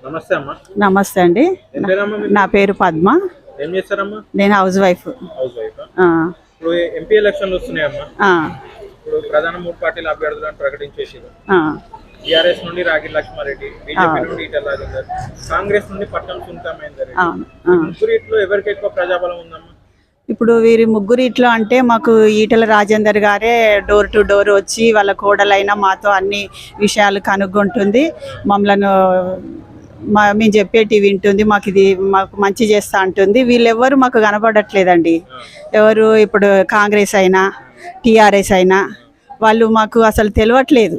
నమస్తే అమ్మా. నమస్తే అండి. నా పేరు పద్మ. ఏం చేస్తారమ్మా? నేను హౌస్ వైఫ్. ఇప్పుడు ఎంపీ ఎలక్షన్లు వస్తున్నాయమ్మా. ఇప్పుడు ప్రధాన మూడు పార్టీల అభ్యర్థులను ప్రకటించేసారు. టిఆర్ఎస్ నుండి రాగిల్ లక్ష్మారెడ్డి, బీజేపీ నుండి ఈటెల రాజేందర్, కాంగ్రెస్ నుండి పట్టణం సునీతా మహేందర్. ముగ్గురిట్లో ఎవరికి ఎక్కువ ప్రజాబలం ఉందమ్మా? ఇప్పుడు వీరి ముగ్గురిట్లో అంటే మాకు ఈటెల రాజేందర్ గారే డోర్ టు డోర్ వచ్చి వాళ్ళ కోడలైనా మాతో అన్ని విషయాలు కనుక్కుంటుంది. మమ్మల్ని మేము చెప్పేటి వింటుంది, మాకు మంచి చేస్తా అంటుంది. వీళ్ళెవ్వరు మాకు కనపడట్లేదండి. ఎవరు ఇప్పుడు కాంగ్రెస్ అయినా టీఆర్ఎస్ అయినా వాళ్ళు మాకు అసలు తెలియట్లేదు.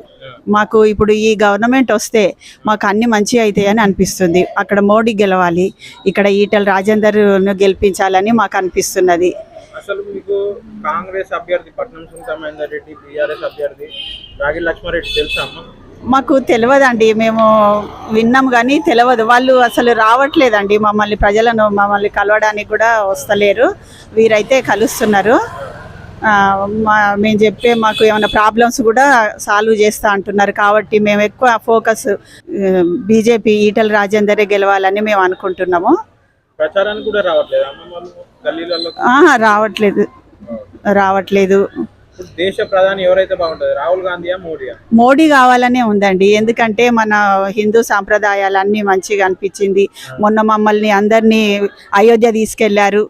మాకు ఇప్పుడు ఈ గవర్నమెంట్ వస్తే మాకు అన్ని మంచి అవుతాయని అనిపిస్తుంది. అక్కడ మోడీ గెలవాలి, ఇక్కడ ఈటెల రాజేందర్ను గెలిపించాలని మాకు అనిపిస్తున్నది. అసలు మీకు కాంగ్రెస్ అభ్యర్థి పట్నం సునీతా మహేందర్ రెడ్డి, టీఆర్ఎస్ అభ్యర్థి రాగిల్ లక్ష్మారెడ్డి తెలుసా అమ్మా? మాకు తెలియదండి, మేము విన్నాం కానీ తెలియదు. వాళ్ళు అసలు రావట్లేదండి, మమ్మల్ని కలవడానికి కూడా వస్తలేరు. వీరైతే కలుస్తున్నారు. మేము చెప్పే మాకు ఏమైనా ప్రాబ్లమ్స్ కూడా సాల్వ్ చేస్తా అంటున్నారు. కాబట్టి మేము ఎక్కువ ఫోకస్ బీజేపీ ఈటెల రాజేందరే గెలవాలని మేము అనుకుంటున్నాము. ప్రచారానికి కూడా రావట్లేదు. దేశ ప్రధాని ఎవరైతే బాగుంటుంది, రాహుల్ గాంధీయా మోడీయా? మోడీ కావాలనే ఉందండి. ఎందుకంటే మన హిందూ సాంప్రదాయాలన్నీ మంచిగా అనిపించింది. మొన్న మమ్మల్ని అందరినీ అయోధ్య తీసుకెళ్లారు.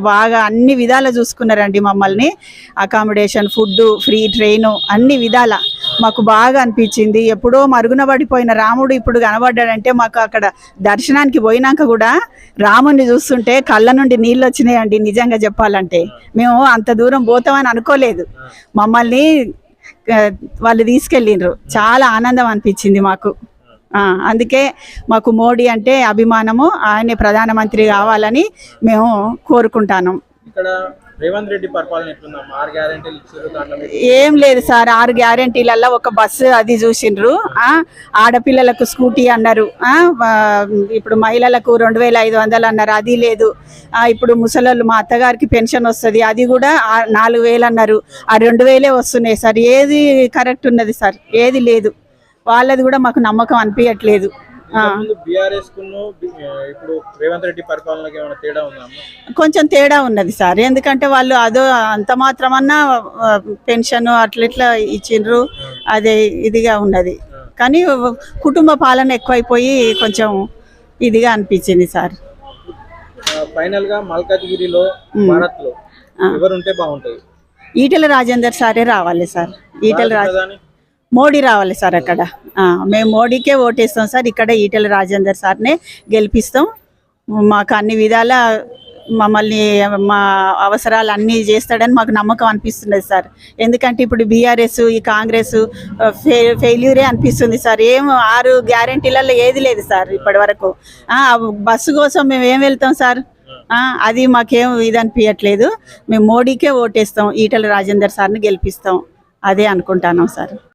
బాగా అన్ని విధాలు చూసుకున్నారండి మమ్మల్ని. అకామిడేషన్, ఫుడ్, ఫ్రీ ట్రైను, అన్ని విధాల మాకు బాగా అనిపించింది. ఎప్పుడో మరుగున పడిపోయిన రాముడు ఇప్పుడు కనబడ్డాడంటే మాకు అక్కడ దర్శనానికి పోయినాక కూడా రాముడిని చూస్తుంటే కళ్ళ నుండి నీళ్ళు వచ్చినాయండి. నిజంగా చెప్పాలంటే మేము అంత దూరం పోతామని అనుకోలేదు. మమ్మల్ని వాళ్ళు తీసుకెళ్ళిండ్రు. చాలా ఆనందం అనిపించింది మాకు. అందుకే మాకు మోడీ అంటే అభిమానము. ఆయనే ప్రధానమంత్రి కావాలని మేము కోరుకుంటాను. ఇక్కడ రేవంత్ రెడ్డి పరిపాలన ఎట్లుందమ్మా? 6 గ్యారెంటీలు ఇచ్చారు. ఏం లేదు సార్, 6 గ్యారెంటీలలో ఒక బస్సు అది చూసిండ్రు. ఆడపిల్లలకు స్కూటీ అన్నారు. ఇప్పుడు మహిళలకు 2500 అన్నారు, అది లేదు. ఇప్పుడు ముసలోళ్ళు, మా అత్తగారికి పెన్షన్ వస్తుంది, అది కూడా 4000 అన్నారు. ఆ 2000 వస్తున్నాయి సార్. ఏది కరెక్ట్ ఉన్నది సార్? ఏది లేదు. వాళ్ళది కూడా మాకు నమ్మకం అనిపించట్లేదు. కొంచెం తేడా ఉన్నది సార్. ఎందుకంటే వాళ్ళు అంత మాత్రమన్నా పెన్షన్ అట్లా ఇచ్చిండ్రు, అదే ఇదిగా ఉన్నది. కానీ కుటుంబ పాలన ఎక్కువైపోయి కొంచెం ఇదిగా అనిపించింది సార్. ఫైనల్ గా మల్కాజ్గిరిలో ఎవరుంటే బాగుంటుంది? ఈటెల రాజేందర్ సారే రావాలి సార్. మోడీ రావాలి సార్. అక్కడ మేము మోడీకే ఓటేస్తాం సార్. ఇక్కడ ఈటెల రాజేందర్ సార్నే గెలిపిస్తాం. మాకు అన్ని విధాల మమ్మల్ని మా అవసరాలు అన్నీ చేస్తాడని మాకు నమ్మకం అనిపిస్తున్నది సార్. ఎందుకంటే ఇప్పుడు బీఆర్ఎస్, ఈ కాంగ్రెస్ ఫెయిల్యూరే అనిపిస్తుంది సార్. 6 గ్యారెంటీలలో ఏది లేదు సార్ ఇప్పటి వరకు. బస్సు కోసం మేము ఏం వెళ్తాం సార్? అది మాకేం ఇది అనిపించట్లేదు. మేము మోడీకే ఓటేస్తాం, ఈటెల రాజేందర్ సార్ని గెలిపిస్తాం, అదే అనుకుంటున్నాం సార్.